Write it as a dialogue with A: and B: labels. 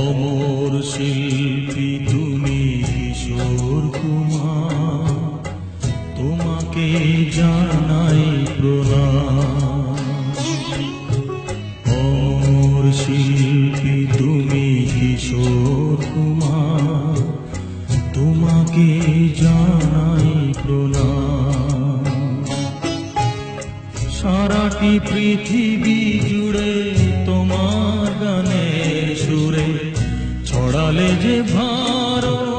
A: অমর শিল্পী তুমি কিশোর কুমার, তোমাকে জানাই প্রণাম। অমর শিল্পী তুমি কিশোর কুমার, তোমাকে জানাই প্রণাম। সারাটি পৃথিবী জুড়ে তোমার গানের সুরে ছড়ালে যে ভারত